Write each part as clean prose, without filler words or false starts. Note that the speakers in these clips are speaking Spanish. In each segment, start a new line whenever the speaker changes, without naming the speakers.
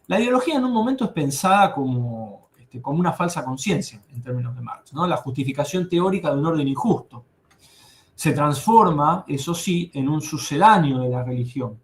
La ideología en un momento es pensada como una falsa conciencia, en términos de Marx, ¿no? La justificación teórica de un orden injusto. Se transforma, eso sí, en un sucedáneo de la religión,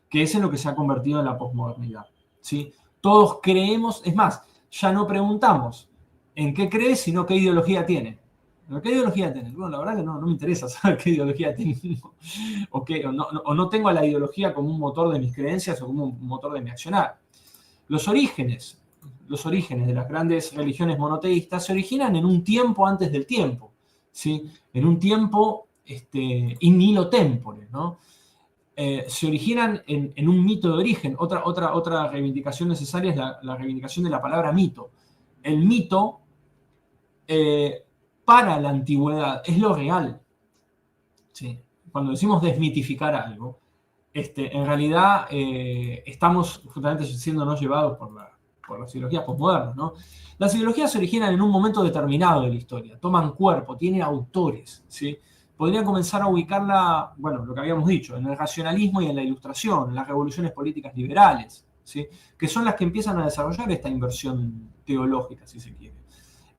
que es en lo que se ha convertido en la posmodernidad, ¿sí? Todos creemos, es más, ya no preguntamos en qué crees, sino qué ideología tiene. ¿Qué ideología tiene? Bueno, la verdad que no me interesa saber qué ideología tiene. O no tengo a la ideología como un motor de mis creencias o como un motor de mi accionar. Los orígenes de las grandes religiones monoteístas se originan en un tiempo antes del tiempo, ¿sí? En un tiempo in nihilo tempore, ¿no? Se originan en un mito de origen. Otra reivindicación necesaria es la reivindicación de la palabra mito. El mito, para la antigüedad, es lo real. ¿Sí? Cuando decimos desmitificar algo, en realidad estamos justamente siéndonos llevados por las ideologías posmodernas, ¿no? Las ideologías se originan en un momento determinado de la historia, toman cuerpo, tienen autores, ¿sí? Podrían comenzar a ubicarla, bueno, lo que habíamos dicho, en el racionalismo y en la ilustración, en las revoluciones políticas liberales, ¿sí? Que son las que empiezan a desarrollar esta inversión teológica, si se quiere.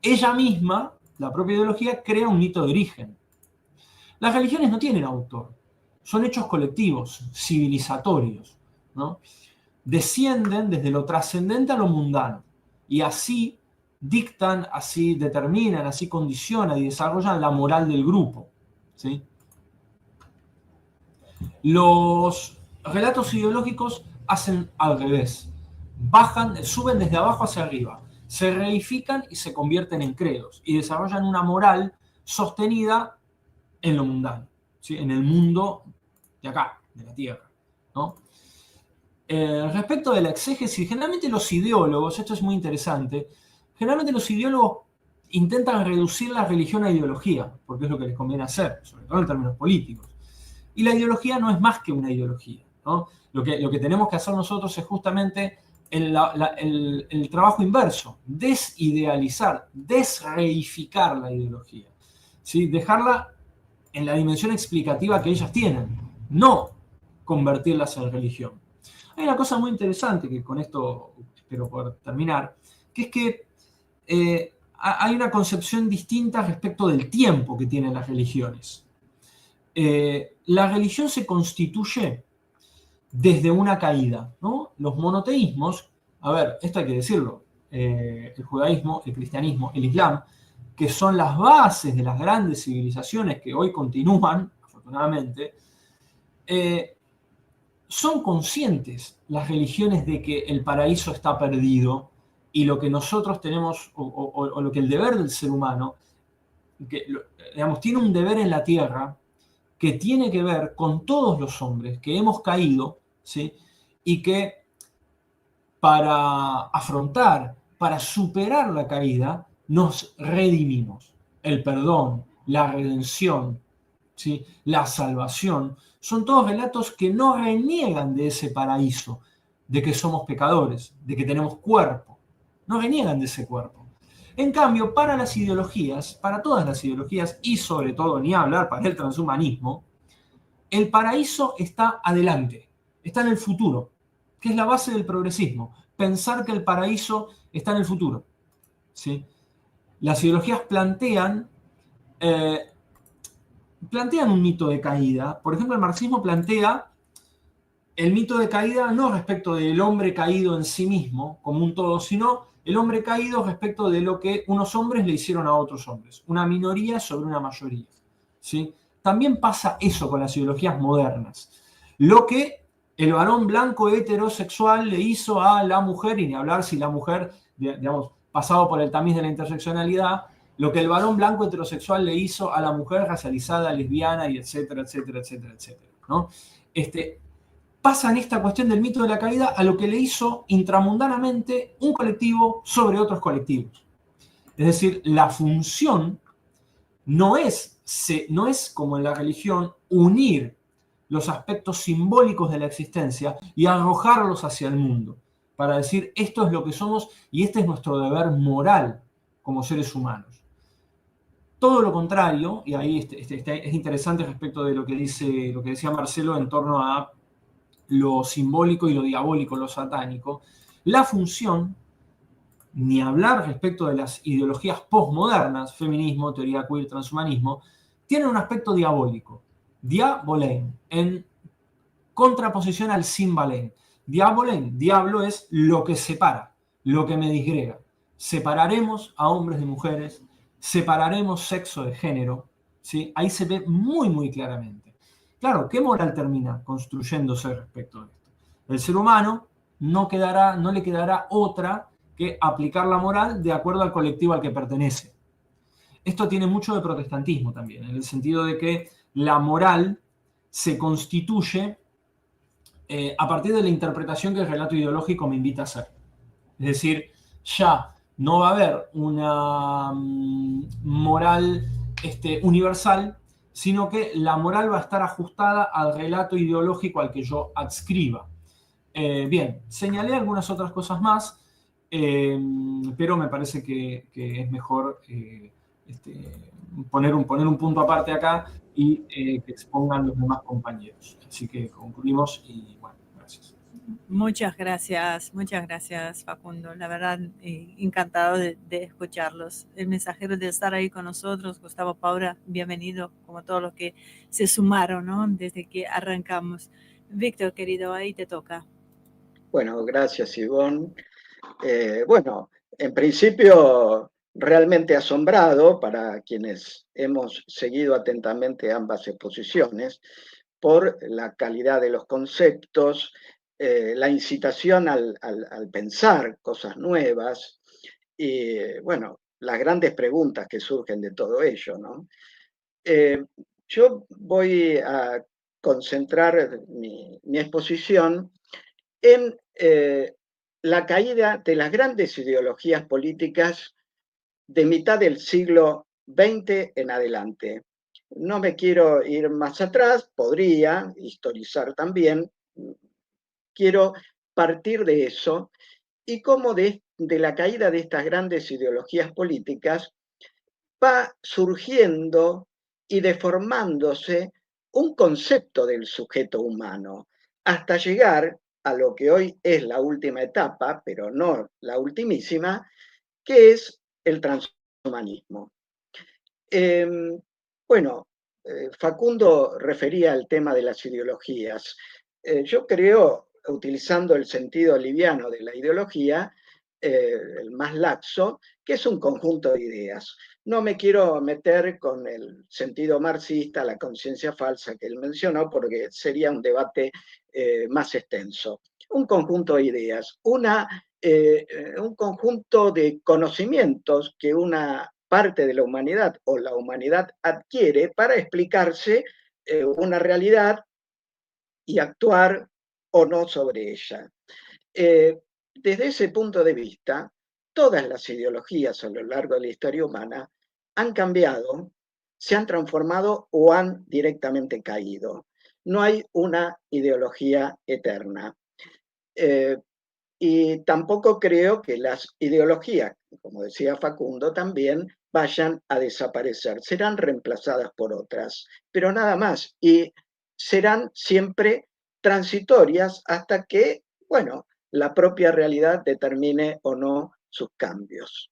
Ella misma, la propia ideología, crea un mito de origen. Las religiones no tienen autor, son hechos colectivos, civilizatorios, ¿no? Descienden desde lo trascendente a lo mundano y así dictan, así determinan, así condicionan y desarrollan la moral del grupo, ¿sí? Los relatos ideológicos hacen al revés, suben desde abajo hacia arriba, se reifican y se convierten en credos y desarrollan una moral sostenida en lo mundano, ¿sí? En el mundo de acá, de la Tierra, ¿no? Respecto de la exégesis, generalmente los ideólogos, esto es muy interesante, generalmente los ideólogos intentan reducir la religión a ideología, porque es lo que les conviene hacer, sobre todo en términos políticos. Y la ideología no es más que una ideología, ¿no? Lo que tenemos que hacer nosotros es justamente el trabajo inverso, desidealizar, desreificar la ideología, ¿sí? Dejarla en la dimensión explicativa que ellas tienen, no convertirlas en religión. Hay una cosa muy interesante que con esto espero poder terminar, que es que hay una concepción distinta respecto del tiempo que tienen las religiones. La religión se constituye desde una caída, ¿no? Los monoteísmos, a ver, esto hay que decirlo, el judaísmo, el cristianismo, el islam, que son las bases de las grandes civilizaciones que hoy continúan, afortunadamente, son conscientes las religiones de que el paraíso está perdido y lo que nosotros tenemos, o lo que el deber del ser humano, que, digamos, tiene un deber en la tierra que tiene que ver con todos los hombres que hemos caído, ¿sí? Y que para afrontar, para superar la caída, nos redimimos. El perdón, la redención, ¿sí? La salvación, son todos relatos que no reniegan de ese paraíso, de que somos pecadores, de que tenemos cuerpo, no reniegan de ese cuerpo. En cambio, para las ideologías, para todas las ideologías, y sobre todo, ni hablar para el transhumanismo, el paraíso está adelante, está en el futuro, que es la base del progresismo, pensar que el paraíso está en el futuro, ¿sí? Las ideologías plantean un mito de caída. Por ejemplo, el marxismo plantea el mito de caída no respecto del hombre caído en sí mismo, como un todo, sino el hombre caído respecto de lo que unos hombres le hicieron a otros hombres, una minoría sobre una mayoría, ¿sí? También pasa eso con las ideologías modernas. Lo que el varón blanco heterosexual le hizo a la mujer, y ni hablar si la mujer, digamos, pasado por el tamiz de la interseccionalidad, lo que el varón blanco heterosexual le hizo a la mujer racializada, lesbiana, y etcétera, etcétera, etcétera, etcétera, ¿no? Pasan esta cuestión del mito de la caída a lo que le hizo intramundanamente un colectivo sobre otros colectivos. Es decir, la función no es como en la religión unir los aspectos simbólicos de la existencia y arrojarlos hacia el mundo para decir esto es lo que somos y este es nuestro deber moral como seres humanos. Todo lo contrario, y ahí es interesante respecto de lo que decía Marcelo en torno a lo simbólico y lo diabólico, lo satánico, La función, ni hablar respecto de las ideologías postmodernas, feminismo, teoría queer, transhumanismo, tiene un aspecto diabólico. Diabolein, en contraposición al Simbalein. Diabolein, diablo es lo que separa, lo que me disgrega. Separaremos a hombres de mujeres, separaremos sexo de género, ¿sí? Ahí se ve muy, muy claramente. Claro, ¿qué moral termina construyéndose respecto a esto? El ser humano no le quedará otra que aplicar la moral de acuerdo al colectivo al que pertenece. Esto tiene mucho de protestantismo también, en el sentido de que la moral se constituye a partir de la interpretación que el relato ideológico me invita a hacer. Es decir, ya no va a haber una moral universal, sino que la moral va a estar ajustada al relato ideológico al que yo adscriba. Bien, señalé algunas otras cosas más, pero me parece que es mejor poner un punto aparte acá y que expongan los demás compañeros. Así que concluimos y bueno, gracias.
Muchas gracias Facundo. La verdad, encantado de escucharlos. El mensajero de estar ahí con nosotros, Gustavo Paura, bienvenido, como todos los que se sumaron, ¿no? Desde que arrancamos. Víctor, querido, ahí te toca.
Bueno, gracias, Ivonne. Bueno, en principio, realmente asombrado para quienes hemos seguido atentamente ambas exposiciones por la calidad de los conceptos, la incitación al pensar cosas nuevas y, bueno, las grandes preguntas que surgen de todo ello, ¿no? Yo voy a concentrar mi exposición en la caída de las grandes ideologías políticas de mitad del siglo XX en adelante. No me quiero ir más atrás, podría historizar también, quiero partir de eso y cómo de la caída de estas grandes ideologías políticas va surgiendo y deformándose un concepto del sujeto humano, hasta llegar a lo que hoy es la última etapa, pero no la ultimísima, que es el transhumanismo. Bueno, Facundo refería al tema de las ideologías. Yo creo, utilizando el sentido liviano de la ideología, el más laxo, que es un conjunto de ideas. No me quiero meter con el sentido marxista, la conciencia falsa que él mencionó, porque sería un debate más extenso. Un conjunto de ideas, un conjunto de conocimientos que una parte de la humanidad o la humanidad adquiere para explicarse una realidad y actuar o no sobre ella. Desde ese punto de vista, todas las ideologías a lo largo de la historia humana han cambiado, se han transformado o han directamente caído. No hay una ideología eterna. Y tampoco creo que las ideologías, como decía Facundo, también vayan a desaparecer. Serán reemplazadas por otras, pero nada más. Y serán siempre transitorias hasta que, bueno, la propia realidad determine o no sus cambios.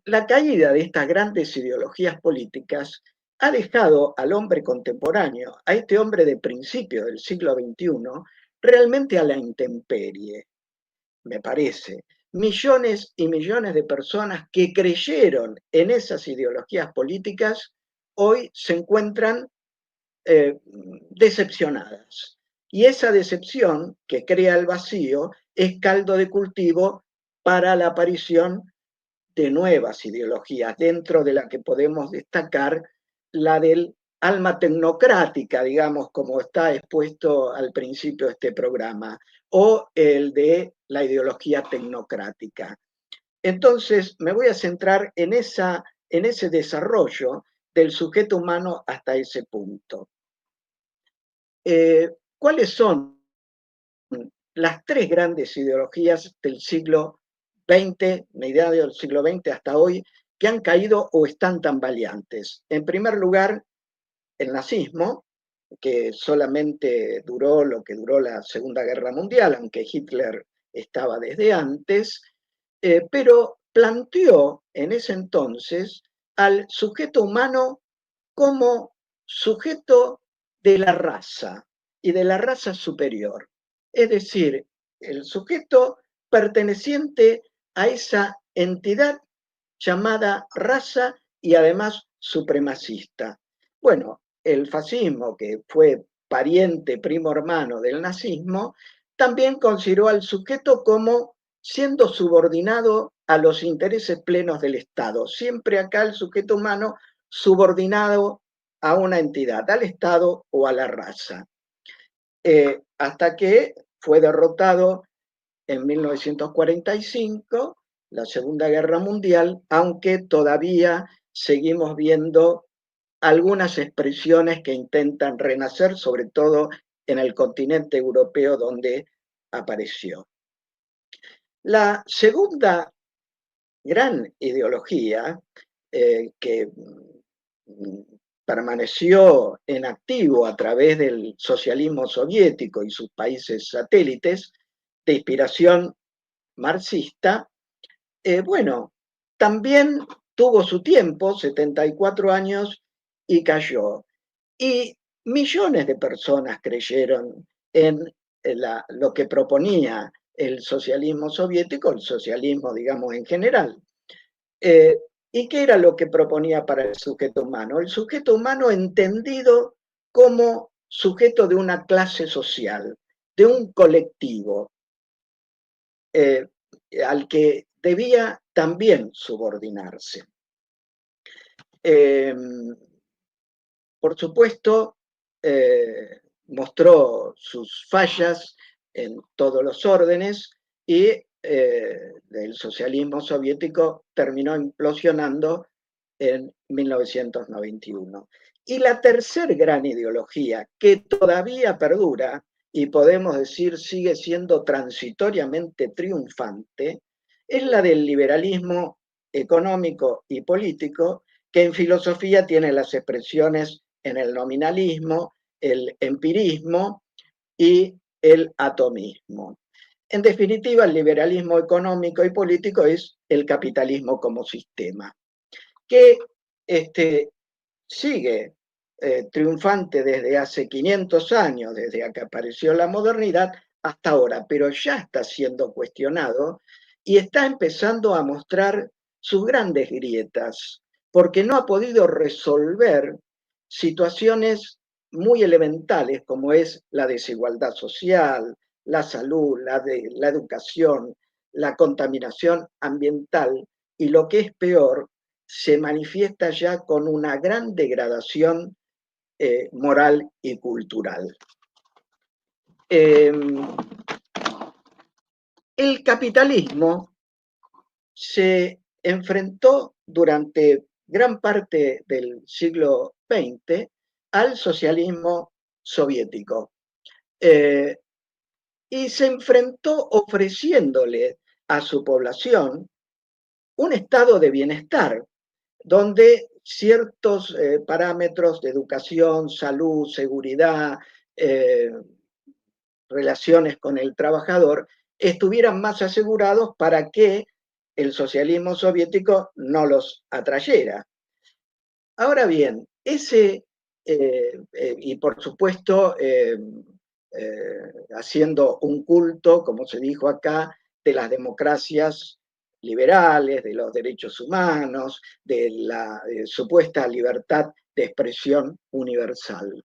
La caída de estas grandes ideologías políticas ha dejado al hombre contemporáneo, a este hombre de principio del siglo XXI, realmente a la intemperie, me parece. Millones y millones de personas que creyeron en esas ideologías políticas hoy se encuentran decepcionadas. Y esa decepción que crea el vacío es caldo de cultivo para la aparición de nuevas ideologías, dentro de la que podemos destacar la del alma tecnocrática, digamos, como está expuesto al principio de este programa, o el de la ideología tecnocrática. Entonces, me voy a centrar en ese desarrollo del sujeto humano hasta ese punto. ¿Cuáles son las tres grandes ideologías del siglo XX, mediados del siglo XX hasta hoy, que han caído o están tambaleantes? En primer lugar, el nazismo, que solamente duró lo que duró la Segunda Guerra Mundial, aunque Hitler estaba desde antes, pero planteó en ese entonces al sujeto humano como sujeto de la raza y de la raza superior. Es decir, el sujeto perteneciente a esa entidad llamada raza y además supremacista. Bueno, el fascismo, que fue pariente, primo hermano del nazismo, también consideró al sujeto como siendo subordinado a los intereses plenos del Estado. Siempre acá el sujeto humano subordinado a una entidad, al Estado o a la raza. Hasta que fue derrotado en 1945, la Segunda Guerra Mundial, aunque todavía seguimos viendo algunas expresiones que intentan renacer, sobre todo en el continente europeo donde apareció. La segunda gran ideología que permaneció en activo a través del socialismo soviético y sus países satélites de inspiración marxista, bueno, también tuvo su tiempo, 74 años, y cayó. Y millones de personas creyeron en lo que proponía el socialismo soviético, el socialismo, digamos, en general. ¿Y qué era lo que proponía para el sujeto humano? El sujeto humano entendido como sujeto de una clase social, de un colectivo, al que debía también subordinarse. Por supuesto, mostró sus fallas en todos los órdenes y el socialismo soviético terminó implosionando en 1991. Y la tercer gran ideología, que todavía perdura y podemos decir sigue siendo transitoriamente triunfante, es la del liberalismo económico y político, que en filosofía tiene las expresiones en el nominalismo, el empirismo y el atomismo. En definitiva, el liberalismo económico y político es el capitalismo como sistema, que sigue triunfante desde hace 500 años, desde que apareció la modernidad, hasta ahora, pero ya está siendo cuestionado y está empezando a mostrar sus grandes grietas, porque no ha podido resolver situaciones muy elementales como es la desigualdad social, la salud, la educación, la contaminación ambiental y lo que es peor, se manifiesta ya con una gran degradación moral y cultural. El capitalismo se enfrentó durante gran parte del siglo XX al socialismo soviético y se enfrentó ofreciéndole a su población un estado de bienestar donde ciertos parámetros de educación, salud, seguridad, relaciones con el trabajador, estuvieran más asegurados para que el socialismo soviético no los atrayera. Ahora bien, y por supuesto, haciendo un culto, como se dijo acá, de las democracias liberales, de los derechos humanos, de la supuesta libertad de expresión universal.